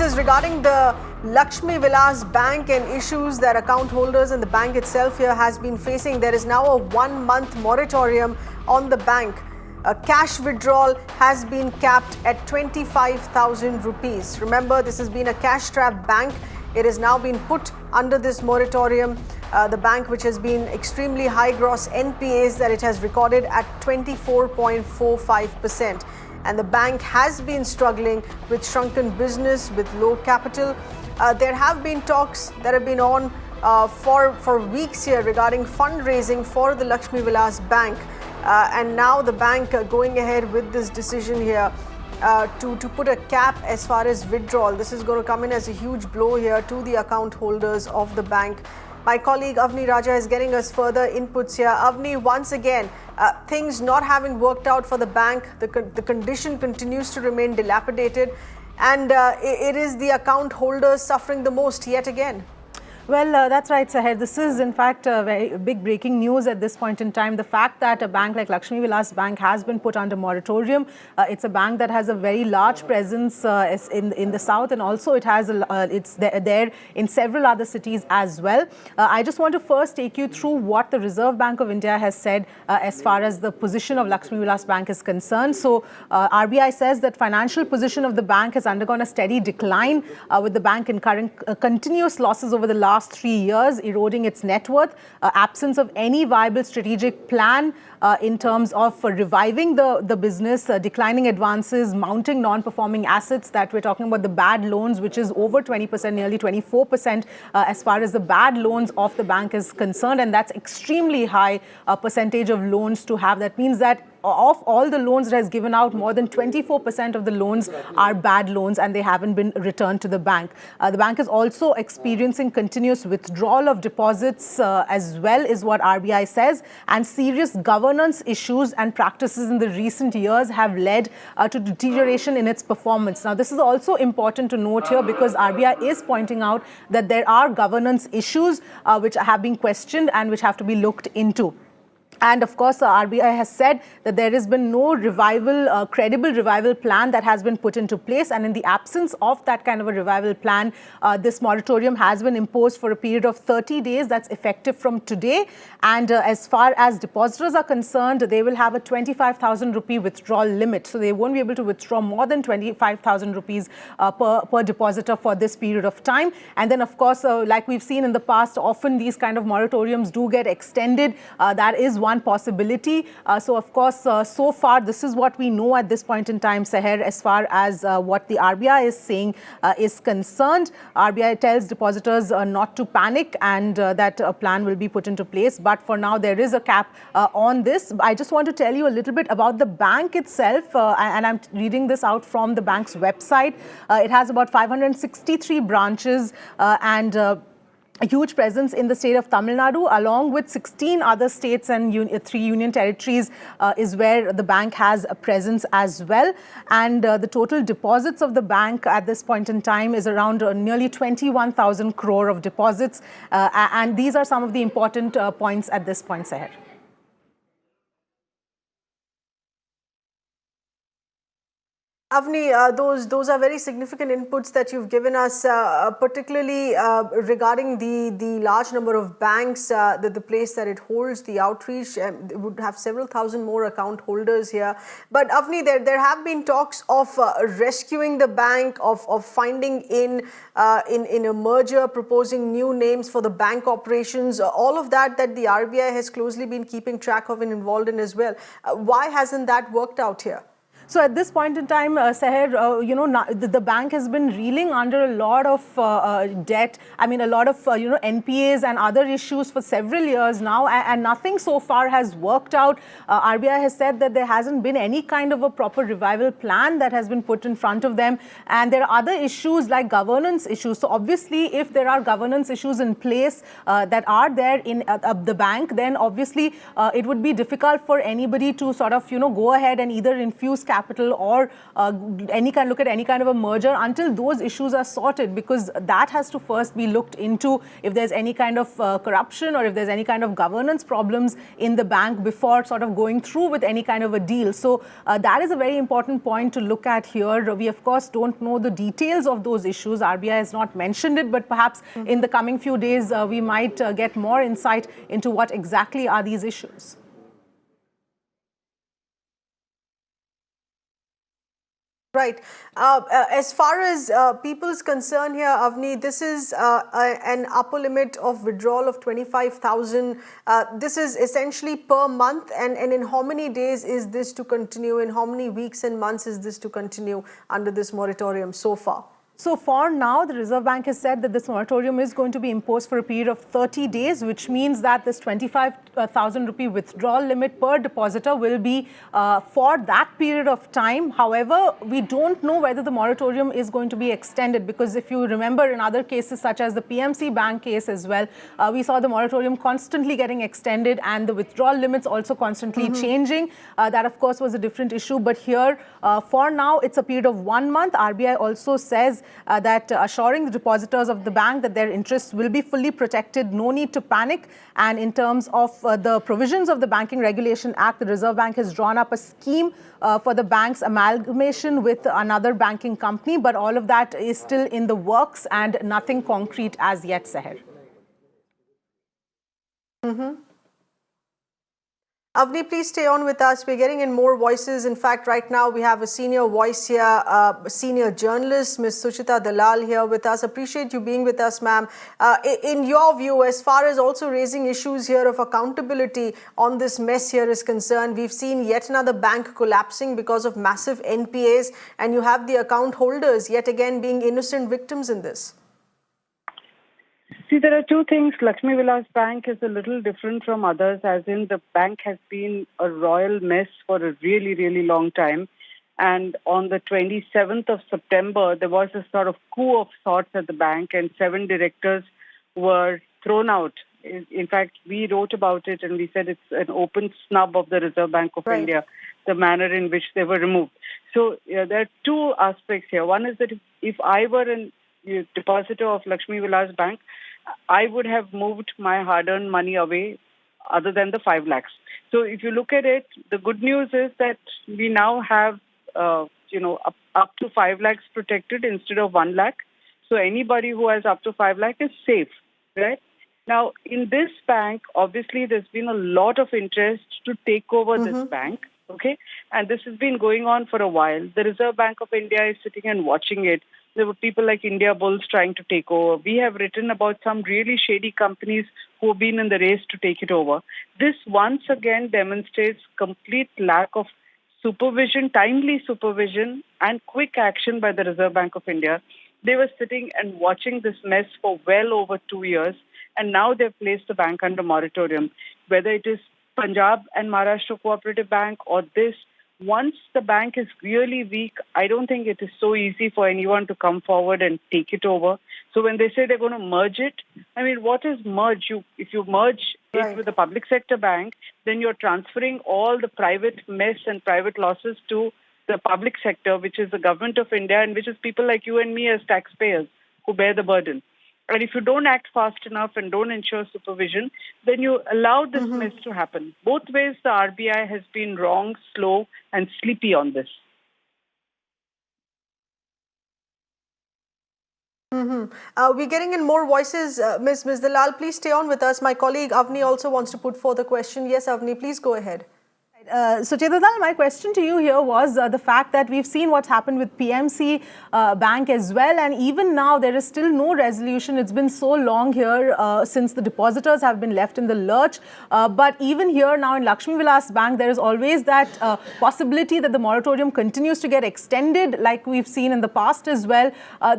is regarding the Lakshmi Vilas Bank and issues that account holders and the bank itself here has been facing. There is now a 1-month moratorium on the bank. A cash withdrawal has been capped at 25,000 rupees. Remember, this has been a cash-strapped bank. It has now been put under this moratorium. The bank, which has been extremely high gross NPAs that it has recorded at 24.45%. And the bank has been struggling with shrunken business, with low capital. There have been talks that have been on for weeks here regarding fundraising for the Lakshmi Vilas Bank. And now the bank going ahead with this decision here to put a cap as far as withdrawal. This is going to come in as a huge blow here to the account holders of the bank. My colleague Avni Raja is getting us further inputs here. Avni, once again, things not having worked out for the bank, the condition continues to remain dilapidated, and it is the account holders suffering the most yet again. Well, that's right, Sahir. This is, in fact, very big breaking news at this point in time. The fact that a bank like Lakshmi Vilas Bank has been put under moratorium. It's a bank that has a very large presence in the south, and also it has it's there in several other cities as well. I just want to first take you through what the Reserve Bank of India has said as far as the position of Lakshmi Vilas Bank is concerned. So, RBI says that financial position of the bank has undergone a steady decline, with the bank incurring continuous losses over the last 3 years, eroding its net worth, absence of any viable strategic plan in terms of reviving the business, declining advances, mounting non-performing assets, that we're talking about the bad loans, which is over 20%, nearly 24% as far as the bad loans of the bank is concerned. And that's extremely high percentage of loans to have. That means that of all the loans that has given out, more than 24% of the loans are bad loans and they haven't been returned to the bank. The bank is also experiencing continuous withdrawal of deposits as well, is what RBI says, and serious governance issues and practices in the recent years have led to deterioration in its performance. Now, this is also important to note here because RBI is pointing out that there are governance issues which have been questioned and which have to be looked into. And of course, the RBI has said that there has been no revival, credible revival plan that has been put into place. And in the absence of that kind of a revival plan, this moratorium has been imposed for a period of 30 days. That's effective from today. And as far as depositors are concerned, they will have a 25,000 rupee withdrawal limit. So they won't be able to withdraw more than 25,000 rupees per depositor for this period of time. And then, of course, like we've seen in the past, often these kind of moratoriums do get extended. That is one possibility. So, of course, so far, this is what we know at this point in time, Seher, as far as what the RBI is saying is concerned. RBI tells depositors not to panic and that a plan will be put into place. But for now, there is a cap on this. I just want to tell you a little bit about the bank itself. And I'm reading this out from the bank's website. It has about 563 branches and a huge presence in the state of Tamil Nadu, along with 16 other states and 3 union territories is where the bank has a presence as well. And the total deposits of the bank at this point in time is around nearly 21,000 crore of deposits. And these are some of the important points at this point, Seher. Avni, those are very significant inputs that you've given us, particularly regarding the large number of banks, the place that it holds, the outreach. It would have several thousand more account holders here. But Avni, there have been talks of rescuing the bank, of finding in a merger, proposing new names for the bank operations, all of that the RBI has closely been keeping track of and involved in as well. Why hasn't that worked out here? So at this point in time, Seher, the bank has been reeling under a lot of debt. I mean, a lot of, NPAs and other issues for several years now, and nothing so far has worked out. RBI has said that there hasn't been any kind of a proper revival plan that has been put in front of them. And there are other issues like governance issues. So obviously, if there are governance issues in place that are there in the bank, then obviously it would be difficult for anybody to sort of, go ahead and either infuse capital or look at any kind of a merger until those issues are sorted, because that has to first be looked into if there's any kind of corruption or if there's any kind of governance problems in the bank before sort of going through with any kind of a deal. So that is a very important point to look at here. We, of course, don't know the details of those issues. RBI has not mentioned it, but perhaps in the coming few days, we might get more insight into what exactly are these issues. Right. As far as people's concern here, Avni, this is an upper limit of withdrawal of 25,000. This is essentially per month. And in how many days is this to continue? In how many weeks and months is this to continue under this moratorium so far? So for now, the Reserve Bank has said that this moratorium is going to be imposed for a period of 30 days, which means that this 25,000 rupee withdrawal limit per depositor will be for that period of time. However, we don't know whether the moratorium is going to be extended, because if you remember in other cases such as the PMC Bank case as well, we saw the moratorium constantly getting extended and the withdrawal limits also constantly changing. That, of course, was a different issue. But here, for now, it's a period of 1 month. RBI also says that assuring the depositors of the bank that their interests will be fully protected, no need to panic. And in terms of the provisions of the Banking Regulation Act, the Reserve Bank has drawn up a scheme for the bank's amalgamation with another banking company. But all of that is still in the works and nothing concrete as yet, Seher. Avni, please stay on with us. We're getting in more voices. In fact, right now we have a senior voice here, a senior journalist, Ms. Suchita Dalal here with us. Appreciate you being with us, ma'am. In your view, as far as also raising issues here of accountability on this mess here is concerned, we've seen yet another bank collapsing because of massive NPAs, and you have the account holders yet again being innocent victims in this. See, there are two things. Lakshmi Vilas Bank is a little different from others, as in the bank has been a royal mess for a really, really long time. And on the 27th of September, there was a sort of coup of sorts at the bank, and 7 directors were thrown out. In fact, we wrote about it and we said it's an open snub of the Reserve Bank of India, the manner in which they were removed. So there are two aspects here. One is that if I were a depositor of Lakshmi Vilas Bank, I would have moved my hard-earned money away other than the 5 lakhs. So if you look at it, the good news is that we now have, up to 5 lakhs protected instead of 1 lakh. So anybody who has up to 5 lakh is safe, right? Now, in this bank, obviously, there's been a lot of interest to take over this bank, okay? And this has been going on for a while. The Reserve Bank of India is sitting and watching it. There were people like India Bulls trying to take over. We have written about some really shady companies who have been in the race to take it over. This once again demonstrates complete lack of supervision, timely supervision, and quick action by the Reserve Bank of India. They were sitting and watching this mess for well over 2 years, and now they've placed the bank under moratorium. Whether it is Punjab and Maharashtra Cooperative Bank or this, once the bank is really weak, I don't think it is so easy for anyone to come forward and take it over. So when they say they're going to merge it, I mean, what is merge? If you merge it with a public sector bank, then you're transferring all the private mess and private losses to the public sector, which is the government of India, and which is people like you and me as taxpayers who bear the burden. And if you don't act fast enough and don't ensure supervision, then you allow this mess to happen. Both ways, the RBI has been wrong, slow, and sleepy on this. We're getting in more voices. Ms. Dalal, please stay on with us. My colleague Avni also wants to put forth a question. Yes, Avni, please go ahead. So, Chedadal, my question to you here was the fact that we've seen what's happened with PMC Bank as well, and even now there is still no resolution. It's been so long here since the depositors have been left in the lurch. But even here now in Lakshmi Vilas Bank, there is always that possibility that the moratorium continues to get extended, like we've seen in the past as well.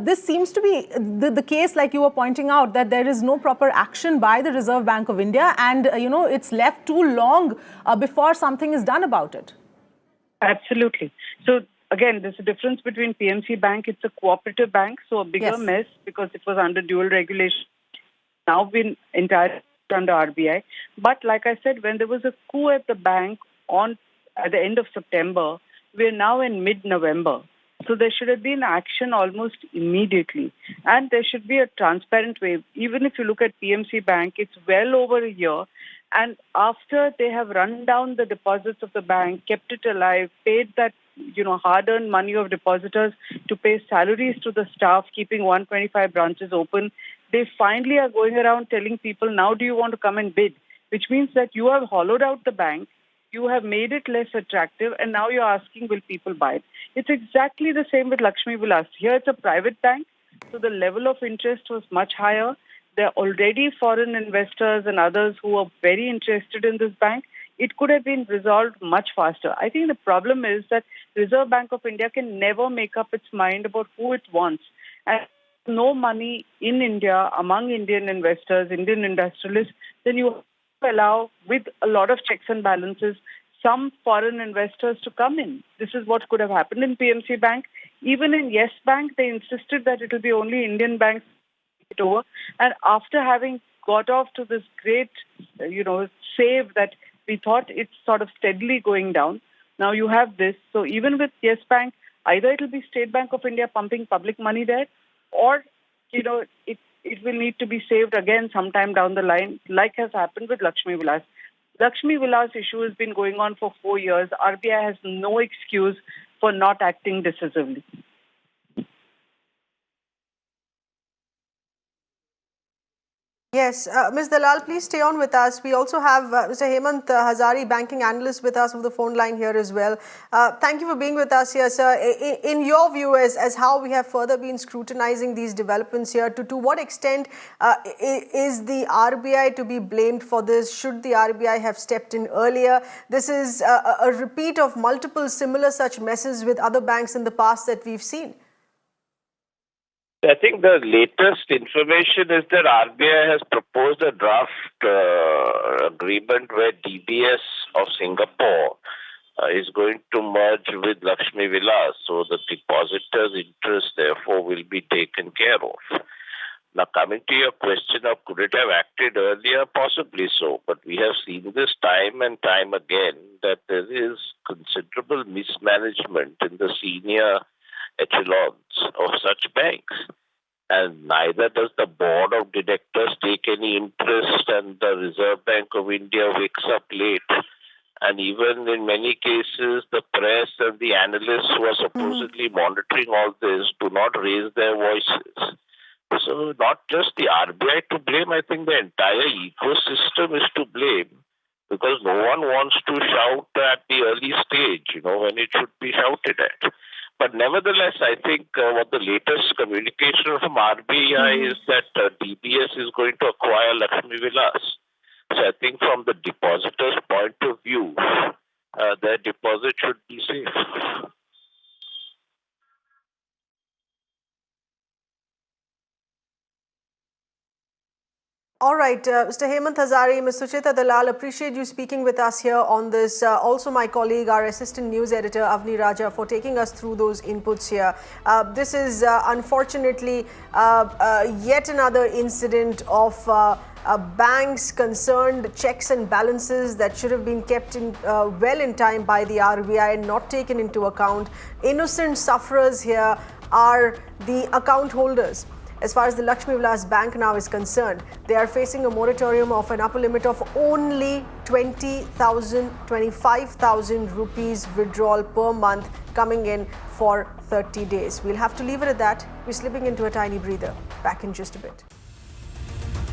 This seems to be the case, like you were pointing out, that there is no proper action by the Reserve Bank of India, and it's left too long before something is done about it. Absolutely. So again, there's a difference between PMC Bank. It's a cooperative bank, so a bigger mess because it was under dual regulation. Now been entirely under RBI. But like I said, when there was a coup at the bank at the end of September, We're now in mid-November. So there should have been action almost immediately. And there should be a transparent way. Even if you look at PMC Bank, it's well over a year. And after they have run down the deposits of the bank, kept it alive, paid that hard-earned money of depositors to pay salaries to the staff, keeping 125 branches open, they finally are going around telling people, now do you want to come and bid? Which means that you have hollowed out the bank, you have made it less attractive, and now you're asking, will people buy it? It's exactly the same with Lakshmi Vilas. Here it's a private bank, so the level of interest was much higher. There are already foreign investors and others who are very interested in this bank. It could have been resolved much faster. I think the problem is that Reserve Bank of India can never make up its mind about who it wants. And no money in India among Indian investors, Indian industrialists, then you allow, with a lot of checks and balances, some foreign investors to come in. This is what could have happened in PMC Bank. Even in Yes Bank, they insisted that it will be only Indian banks it over. And after having got off to this great, save that we thought it's sort of steadily going down, now you have this. So even with Yes Bank, either it will be State Bank of India pumping public money there, or, it will need to be saved again sometime down the line, like has happened with Lakshmi Vilas. Lakshmi Vilas issue has been going on for 4 years. RBI has no excuse for not acting decisively. Yes, Ms. Dalal, please stay on with us. We also have Mr. Hemant Hazari, banking analyst, with us on the phone line here as well. Thank you for being with us here, sir. In your view, as how we have further been scrutinizing these developments here, to what extent is the RBI to be blamed for this? Should the RBI have stepped in earlier? This is a repeat of multiple similar such messes with other banks in the past that we've seen. I think the latest information is that RBI has proposed a draft agreement where DBS of Singapore is going to merge with Lakshmi Vilas, so the depositors' interest therefore will be taken care of. Now, coming to your question of could it have acted earlier, possibly so, but we have seen this time and time again that there is considerable mismanagement in the senior echelons of such banks. And neither does the board of directors take any interest, and the Reserve Bank of India wakes up late. And even in many cases, the press and the analysts who are supposedly monitoring all this do not raise their voices. So not just the RBI to blame, I think the entire ecosystem is to blame, because no one wants to shout at the early stage, when it should be shouted at. But nevertheless, I think what the latest communication from RBI is that DBS is going to acquire Lakshmi Vilas. So I think from the depositor's point of view, their deposit should be safe. All right, Mr. Hemant Hazari, Ms. Sucheta Dalal, appreciate you speaking with us here on this. Also my colleague, our assistant news editor, Avni Raja, for taking us through those inputs here. This is unfortunately yet another incident of banks concerned, checks and balances that should have been kept in well in time by the RBI and not taken into account. Innocent sufferers here are the account holders. As far as the Lakshmi Vilas Bank now is concerned, they are facing a moratorium of an upper limit of only 20,000, 25,000 rupees withdrawal per month coming in for 30 days. We'll have to leave it at that. We're slipping into a tiny breather. Back in just a bit.